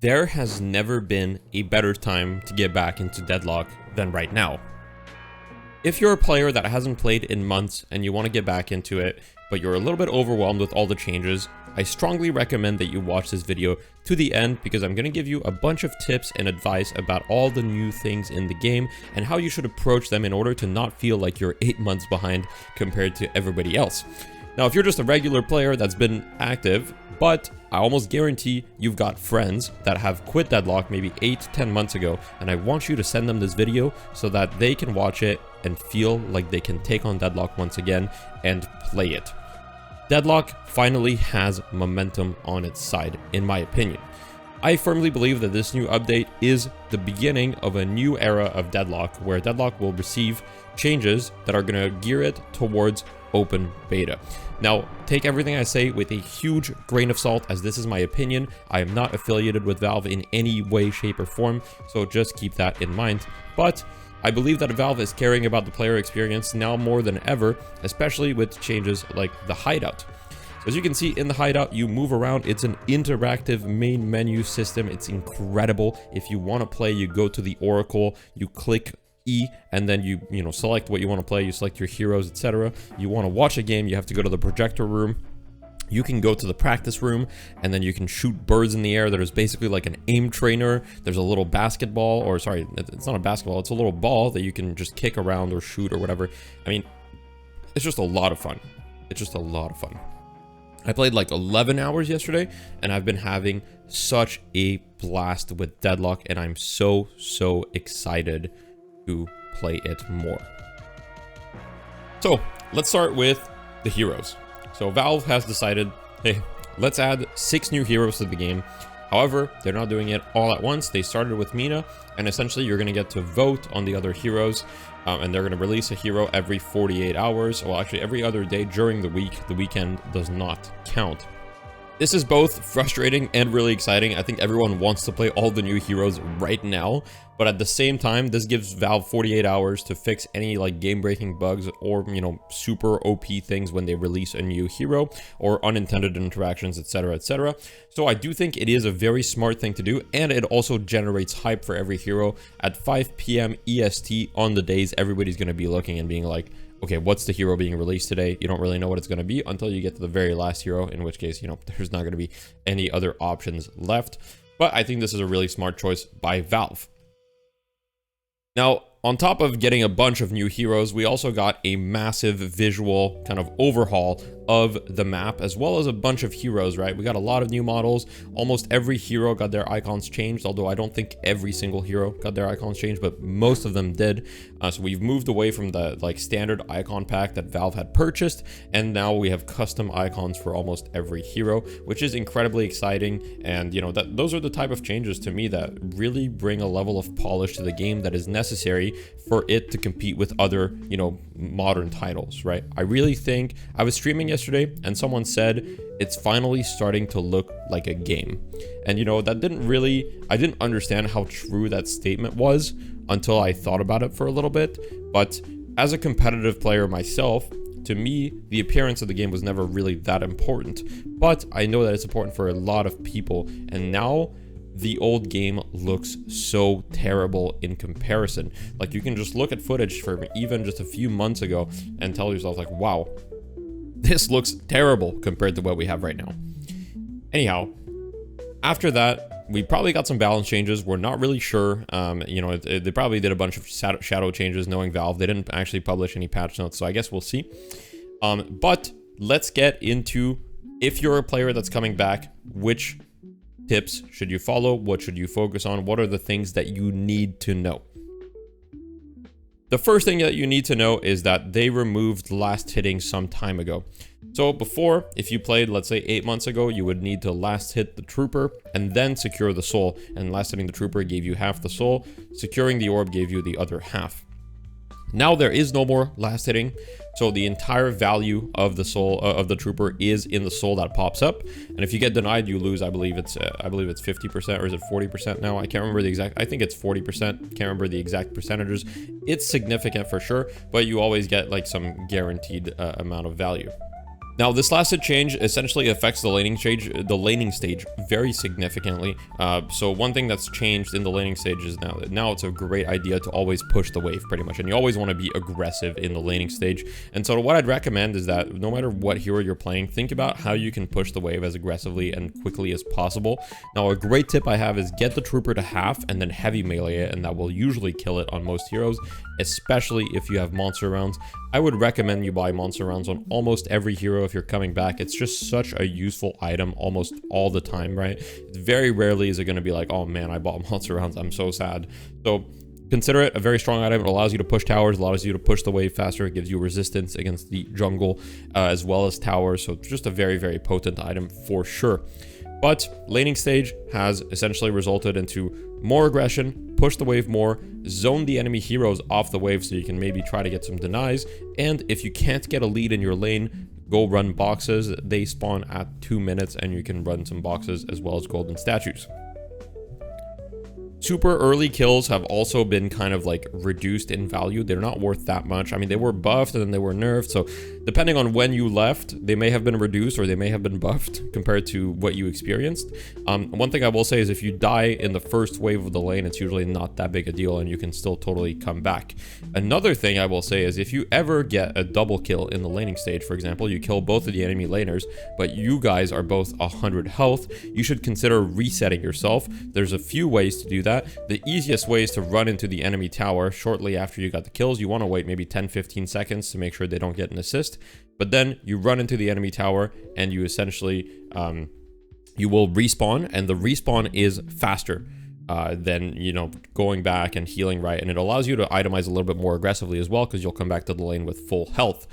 There has never been a better time to get back into Deadlock than right now. If you're a player that hasn't played in months and you want to get back into it, but you're a little bit overwhelmed with all the changes, I strongly recommend that you watch this video to the end because I'm going to give you a bunch of tips and advice about all the new things in the game and how you should approach them in order to not feel like you're 8 months behind compared to everybody else. Now, if you're just a regular player that's been active, but I almost guarantee you've got friends that have quit Deadlock maybe 8-10 months ago, and I want you to send them this video so that they can watch it and feel like they can take on Deadlock once again and play it. Deadlock finally has momentum on its side, in my opinion. I firmly believe that this new update is the beginning of a new era of Deadlock, where Deadlock will receive changes that are going to gear it towards open beta. Now, take everything I say with a huge grain of salt, as this is my opinion. I am not affiliated with Valve in any way, shape, or form, so just keep that in mind. But I believe that Valve is caring about the player experience now more than ever, especially with changes like the hideout. As you can see in the hideout, you move around. It's an interactive main menu system. It's incredible. If you want to play, you go to the Oracle, you click E, and then you select what you want to play. You select your heroes, etc. You want to watch a game, you have to go to the projector room. You can go to the practice room, and then you can shoot birds in the air. There's basically like an aim trainer. There's a little basketball, or sorry, it's not a basketball. It's a little ball that you can just kick around or shoot or whatever. I mean, it's just a lot of fun. It's just a lot of fun. I played like 11 hours yesterday, and I've been having such a blast with Deadlock, and I'm so excited to play it more. So let's start with the heroes. So Valve has decided, hey, let's add 6 new heroes to the game. However, they're not doing it all at once. They started with Mina, and essentially you're going to get to vote on the other heroes, and they're going to release a hero every 48 hours. Well, actually every other day during the week. The weekend does not count. This is both frustrating and really exciting. I think everyone wants to play all the new heroes right now, but at the same time, this gives Valve 48 hours to fix any like game-breaking bugs or, super OP things when they release a new hero or unintended interactions, etc., etc. So I do think it is a very smart thing to do, and it also generates hype for every hero. At 5 p.m. EST on the days, everybody's going to be looking and being like, okay, what's the hero being released today? You don't really know what it's going to be until you get to the very last hero, in which case, there's not going to be any other options left. But I think this is a really smart choice by Valve. Now, on top of getting a bunch of new heroes, we also got a massive visual kind of overhaul of the map, as well as a bunch of heroes, right? We got a lot of new models. Almost every hero got their icons changed, although I don't think every single hero got their icons changed, but most of them did. So we've moved away from the standard icon pack that Valve had purchased, and now we have custom icons for almost every hero, which is incredibly exciting. And those are the type of changes to me that really bring a level of polish to the game that is necessary for it to compete with other, modern titles, right? I really think, I was streaming yesterday and someone said it's finally starting to look like a game. And that I didn't understand how true that statement was until I thought about it for a little bit. But as a competitive player myself, to me, the appearance of the game was never really that important. But I know that it's important for a lot of people, and now the old game looks so terrible in comparison. Like, you can just look at footage from even just a few months ago and tell yourself like, wow, this looks terrible compared to what we have right now. Anyhow, after that, we probably got some balance changes. We're not really sure. They probably did a bunch of shadow changes, knowing Valve. They didn't actually publish any patch notes, so I guess we'll see. But let's get into, if you're a player that's coming back, which tips should you follow? What should you focus on? What are the things that you need to know? The first thing that you need to know is that they removed last hitting some time ago. So before, if you played, let's say 8 months ago, you would need to last hit the trooper and then secure the soul. And last hitting the trooper gave you half the soul. Securing the orb gave you the other half. Now there is no more last hitting, so the entire value of the soul of the trooper is in the soul that pops up. And if you get denied, you lose. I believe it's 50%, or is it 40% now? I can't remember the exact. I think it's 40%. Can't remember the exact percentages. It's significant for sure, but you always get like some guaranteed amount of value. Now, this last hit change essentially affects the laning stage very significantly. So one thing that's changed in the laning stage is now it's a great idea to always push the wave pretty much, and you always want to be aggressive in the laning stage. And so what I'd recommend is that no matter what hero you're playing, think about how you can push the wave as aggressively and quickly as possible. Now, a great tip I have is get the trooper to half and then heavy melee it, and that will usually kill it on most heroes, especially if you have monster rounds. I would recommend you buy monster rounds on almost every hero if you're coming back. It's just such a useful item almost all the time, right? Very rarely is it going to be like, oh man, I bought monster rounds, I'm so sad. So consider it a very strong item. It allows you to push towers, allows you to push the wave faster. It gives you resistance against the jungle as well as towers. So it's just a very, very potent item for sure. But laning stage has essentially resulted into more aggression, push the wave more, zone the enemy heroes off the wave so you can maybe try to get some denies. And if you can't get a lead in your lane, go run boxes. They spawn at 2 minutes and you can run some boxes as well as golden statues. Super early kills have also been kind of like reduced in value. They're not worth that much. I mean, they were buffed and then they were nerfed. So depending on when you left, they may have been reduced or they may have been buffed compared to what you experienced. One thing I will say is if you die in the first wave of the lane, it's usually not that big a deal and you can still totally come back. Another thing I will say is if you ever get a double kill in the laning stage, for example, you kill both of the enemy laners, but you guys are both 100 health, you should consider resetting yourself. There's a few ways to do that. The easiest way is to run into the enemy tower shortly after you got the kills. You want to wait maybe 10-15 seconds to make sure they don't get an assist, but then you run into the enemy tower and you essentially you will respawn, and the respawn is faster than, you know, going back and healing right, and it allows you to itemize a little bit more aggressively as well because you'll come back to the lane with full health.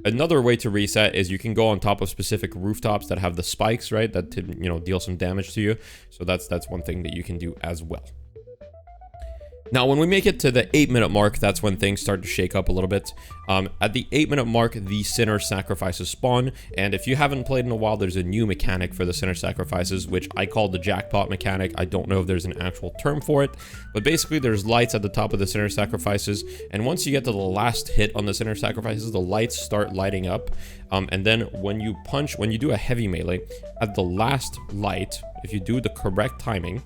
Another way to reset is you can go on top of specific rooftops that have the spikes, right, that, you know, deal some damage to you. So that's one thing that you can do as well. Now, when we make it to the 8-minute mark, that's when things start to shake up a little bit. At the 8-minute mark, the Sinner Sacrifices spawn, and if you haven't played in a while, there's a new mechanic for the Sinner Sacrifices, which I call the Jackpot mechanic. I don't know if there's an actual term for it, but basically there's lights at the top of the Sinner Sacrifices, and once you get to the last hit on the Sinner Sacrifices, the lights start lighting up, and then when you do a heavy melee, at the last light, if you do the correct timing,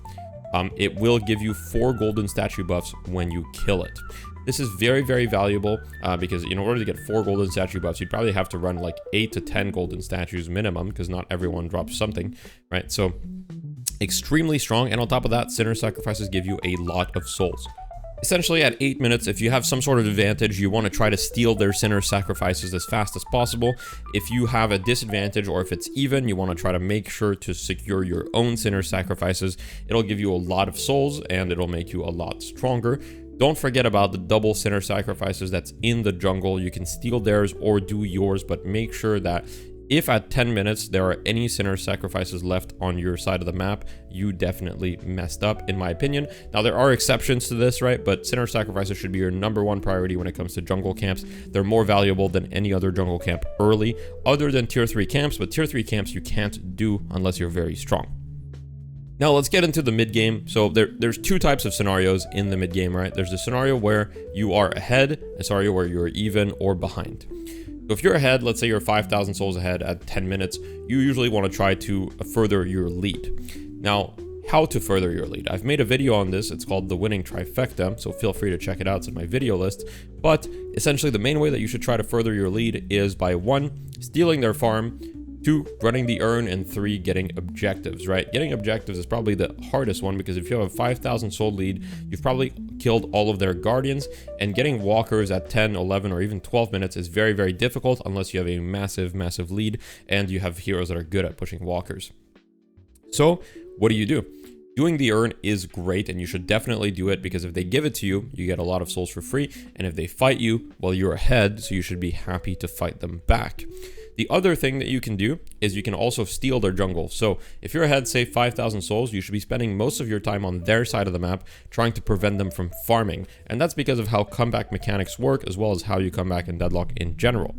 it will give you 4 golden statue buffs when you kill it. This is very, very valuable because in order to get 4 golden statue buffs, you'd probably have to run like 8 to 10 golden statues minimum because not everyone drops something, right? So extremely strong. And on top of that, Sinner Sacrifices give you a lot of souls. Essentially, at 8 minutes, if you have some sort of advantage, you want to try to steal their Sinner Sacrifices as fast as possible. If you have a disadvantage or if it's even, you want to try to make sure to secure your own Sinner Sacrifices. It'll give you a lot of souls and it'll make you a lot stronger. Don't forget about the double Sinner Sacrifices that's in the jungle. You can steal theirs or do yours, but make sure that if at 10 minutes there are any Sinner Sacrifices left on your side of the map, you definitely messed up, in my opinion. Now, there are exceptions to this, right? But Sinner Sacrifices should be your #1 priority when it comes to jungle camps. They're more valuable than any other jungle camp early, other than tier 3 camps, but tier 3 camps you can't do unless you're very strong. Now, let's get into the mid-game. So there's 2 types of scenarios in the mid-game, right? There's the scenario where you are ahead, a scenario where you're even or behind. So if you're ahead, let's say you're 5,000 souls ahead at 10 minutes, you usually want to try to further your lead. Now, how to further your lead? I've made a video on this. It's called The Winning Trifecta, so feel free to check it out. It's in my video list. But essentially, the main way that you should try to further your lead is by 1, stealing their farm, 2, running the urn, and 3, getting objectives, right? Getting objectives is probably the hardest one because if you have a 5,000 soul lead, you've probably killed all of their guardians, and getting walkers at 10, 11, or even 12 minutes is very, very difficult unless you have a massive, massive lead and you have heroes that are good at pushing walkers. So what do? Doing the urn is great and you should definitely do it because if they give it to you, you get a lot of souls for free, and if they fight you, well, you're ahead, so you should be happy to fight them back. The other thing that you can do is you can also steal their jungle. So if you're ahead, say 5,000 souls, you should be spending most of your time on their side of the map trying to prevent them from farming. And that's because of how comeback mechanics work, as well as how you come back in Deadlock in general.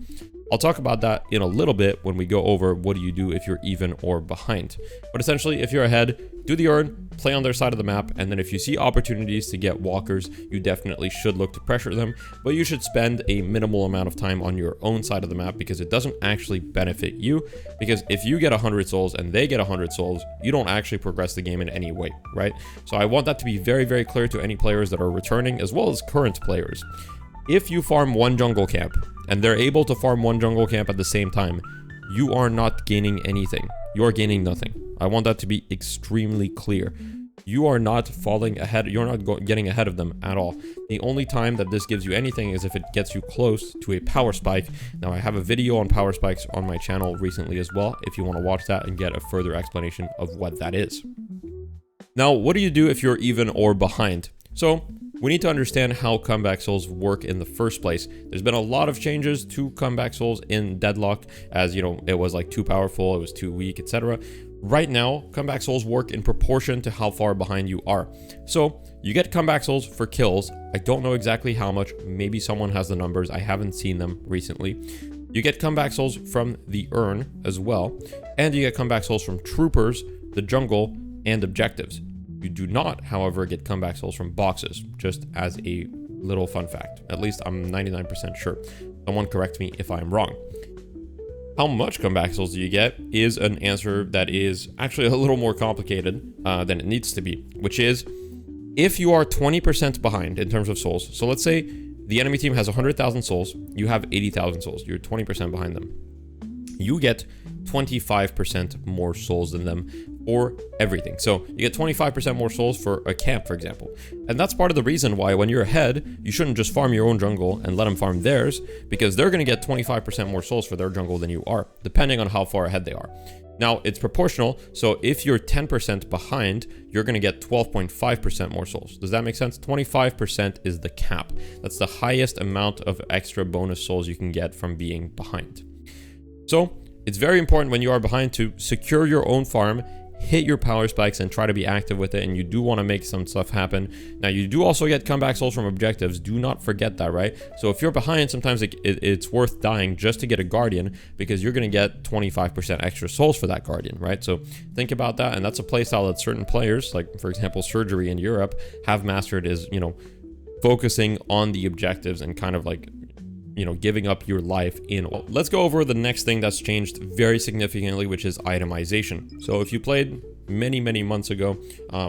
I'll talk about that in a little bit when we go over what do you do if you're even or behind. But essentially, if you're ahead, do the earn, play on their side of the map, and then if you see opportunities to get walkers, you definitely should look to pressure them, but you should spend a minimal amount of time on your own side of the map because it doesn't actually benefit you, because if you get 100 souls and they get 100 souls, you don't actually progress the game in any way, right? So I want that to be very, very clear to any players that are returning as well as current players. If you farm one jungle camp and they're able to farm one jungle camp at the same time, you are not gaining anything. You are gaining nothing. I want that to be extremely clear. You are not falling ahead. You're not getting ahead of them at all. The only time that this gives you anything is if it gets you close to a power spike. Now, I have a video on power spikes on my channel recently as well, if you want to watch that and get a further explanation of what that is. Now, what do you do if you're even or behind? So, we need to understand how comeback souls work in the first place. There's been a lot of changes to comeback souls in Deadlock, as you know, it was like too powerful, it was too weak, etc. Right now, comeback souls work in proportion to how far behind you are. So you get comeback souls for kills. I don't know exactly how much. Maybe someone has the numbers. I haven't seen them recently. You get comeback souls from the urn as well. And you get comeback souls from troopers, the jungle, and objectives. You do not, however, get comeback souls from boxes, just as a little fun fact. At least I'm 99% sure. Someone correct me if I'm wrong. How much comeback souls do you get is an answer that is actually a little more complicated than it needs to be, which is if you are 20% behind in terms of souls. So let's say the enemy team has 100,000 souls, you have 80,000 souls, you're 20% behind them. You get 25% more souls than them for everything. So you get 25% more souls for a camp, for example. And that's part of the reason why when you're ahead, you shouldn't just farm your own jungle and let them farm theirs, because they're going to get 25% more souls for their jungle than you are, depending on how far ahead they are. Now, it's proportional, so if you're 10% behind, you're going to get 12.5% more souls. Does that make sense? 25% is the cap. That's the highest amount of extra bonus souls you can get from being behind. So it's very important when you are behind to secure your own farm, hit your power spikes, and try to be active with it. And you do want to make some stuff happen. Now, you do also get comeback souls from objectives. Do not forget that, right? So if you're behind, sometimes it's worth dying just to get a guardian, because you're going to get 25% extra souls for that guardian, right? So think about that. And that's a playstyle that certain players, like for example, Surgery in Europe, have mastered, is, you know, focusing on the objectives and kind of like, you know, giving up your life in. Let's go over the next thing that's changed very significantly, which is itemization. So if you played many months ago,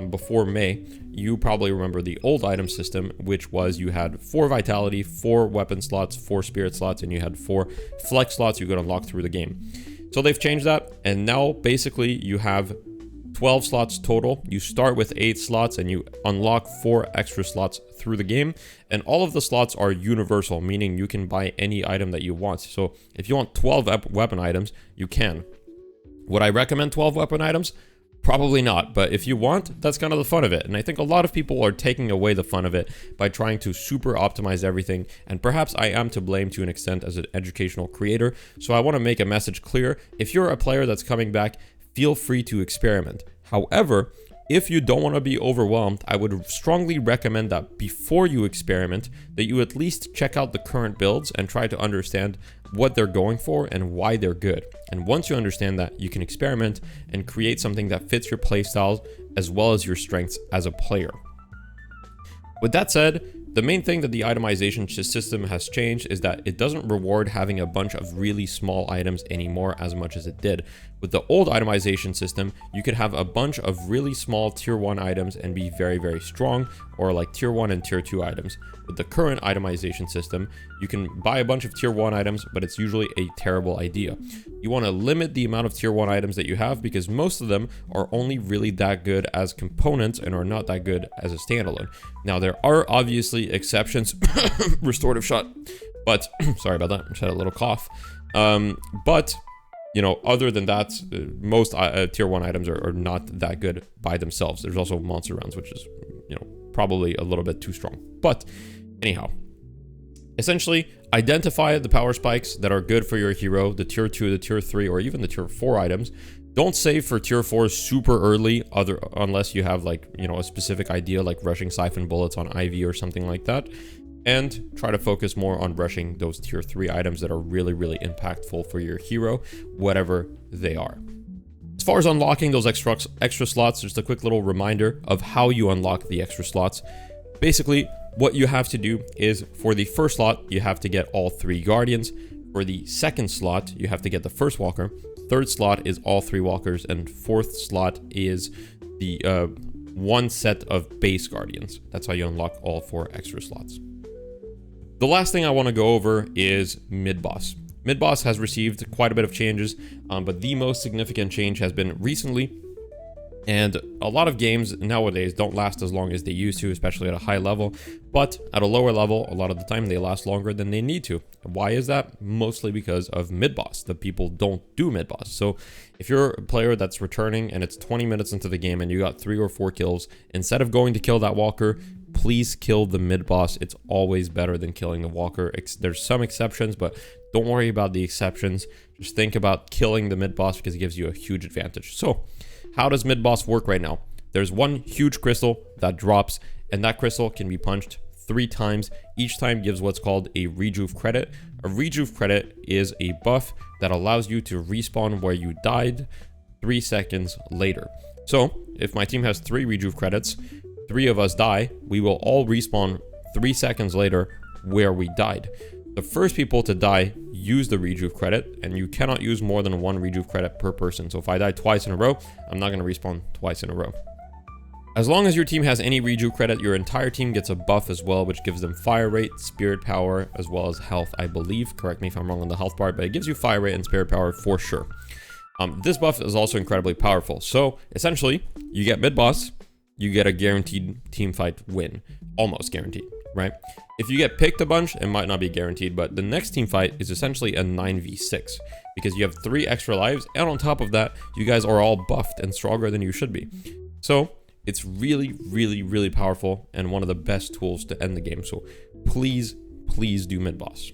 before May, you probably remember the old item system, which was you had 4 vitality, 4 weapon slots, 4 spirit slots, and you had 4 flex slots you could unlock through the game. So they've changed that, and now basically you have 12 slots total. You start with 8 slots and you unlock 4 extra slots through the game. And all of the slots are universal, meaning you can buy any item that you want. So if you want 12 weapon items, you can. Would I recommend 12 weapon items? Probably not, but if you want, that's kind of the fun of it. And I think a lot of people are taking away the fun of it by trying to super optimize everything. And perhaps I am to blame to an extent as an educational creator. So I want to make a message clear. If you're a player that's coming back, feel free to experiment. However, if you don't want to be overwhelmed, I would strongly recommend that before you experiment, that you at least check out the current builds and try to understand what they're going for and why they're good. And once you understand that, you can experiment and create something that fits your playstyle as well as your strengths as a player. With that said, the main thing that the itemization system has changed is that it doesn't reward having a bunch of really small items anymore as much as it did. With the old itemization system, you could have a bunch of really small tier 1 items and be very strong, or like tier 1 and tier 2 items. With the current itemization system, you can buy a bunch of tier 1 items, but it's usually a terrible idea. You want to limit the amount of tier 1 items that you have, because most of them are only really that good as components and are not that good as a standalone. Now, there are obviously exceptions. Restorative shot. But, sorry about that, I just had a little cough. But, you know, other than that, most tier 1 items are not that good by themselves. There's also monster rounds, which is, you know, probably a little bit too strong. But anyhow, essentially identify the power spikes that are good for your hero, the tier 2, the tier 3, or even the tier 4 items. Don't save for tier 4 super early, unless you have, like, you know, a specific idea like rushing siphon bullets on Ivy or something like that. and try to focus more on rushing those tier 3 items that are really impactful for your hero, whatever they are. As far as unlocking those extra slots, just a quick little reminder of how you unlock the extra slots. Basically, what you have to do is, for the first slot, you have to get all 3 guardians. For the second slot, you have to get the first walker. Third slot is all 3 walkers, and fourth slot is the 1 set of base guardians. That's how you unlock all 4 extra slots. The last thing I want to go over is mid-boss. Mid-boss has received quite a bit of changes, but the most significant change has been recently. And a lot of games nowadays don't last as long as they used to, especially at a high level. But at a lower level, a lot of the time they last longer than they need to. Why is that? Mostly because of mid-boss. The people don't do mid-boss. So if you're a player that's returning and it's 20 minutes into the game and you got 3 or 4 kills, instead of going to kill that walker, please kill the mid-boss. It's always better than killing the walker. There's some exceptions, but don't worry about the exceptions. Just think about killing the mid-boss because it gives you a huge advantage. So how does mid-boss work right now? There's one huge crystal that drops, and that crystal can be punched 3 times. Each time gives what's called a rejuve credit. A rejuve credit is a buff that allows you to respawn where you died 3 seconds later. So if my team has 3 rejuve credits, 3 of us die, we will all respawn 3 seconds later where we died. The first people to die use the rejuve credit, and you cannot use more than 1 rejuve credit per person. So if I die twice in a row, I'm not going to respawn twice in a row. As long as your team has any rejuve credit, your entire team gets a buff as well, which gives them fire rate, spirit power, as well as health, I believe. Correct me if I'm wrong on the health part, but it gives you fire rate and spirit power for sure. This buff is also incredibly powerful. So essentially, you get mid-boss, you get a guaranteed team fight win. Almost guaranteed, right? If you get picked a bunch, it might not be guaranteed, but the next team fight is essentially a 9v6 because you have 3 extra lives, and on top of that, you guys are all buffed and stronger than you should be. So it's really powerful and one of the best tools to end the game. So please do mid-boss.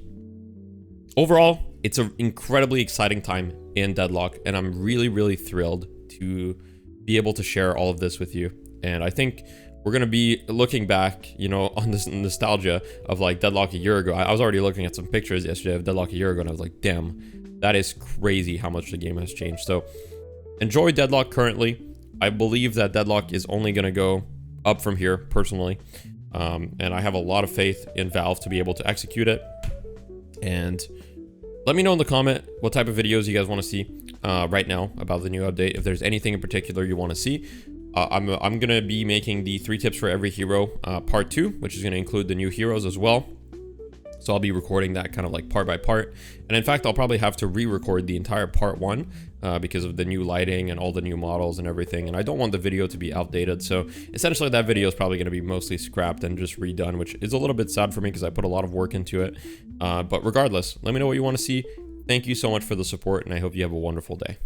Overall, it's an incredibly exciting time in Deadlock, and I'm really thrilled to be able to share all of this with you. And I think we're going to be looking back, you know, on this nostalgia of like Deadlock a year ago. I was already looking at some pictures yesterday of Deadlock a year ago, and I was like, damn, that is crazy how much the game has changed. So enjoy Deadlock currently. I believe that Deadlock is only going to go up from here, personally. And I have a lot of faith in Valve to be able to execute it. And let me know in the comment what type of videos you guys want to see right now about the new update. If there's anything in particular you want to see. I'm going to be making the 3 tips for every hero part 2, which is going to include the new heroes as well. So I'll be recording that kind of like part by part. And in fact, I'll probably have to re-record the entire part 1 because of the new lighting and all the new models and everything. And I don't want the video to be outdated. So essentially that video is probably going to be mostly scrapped and just redone, which is a little bit sad for me because I put a lot of work into it. But regardless, let me know what you want to see. Thank you so much for the support, and I hope you have a wonderful day.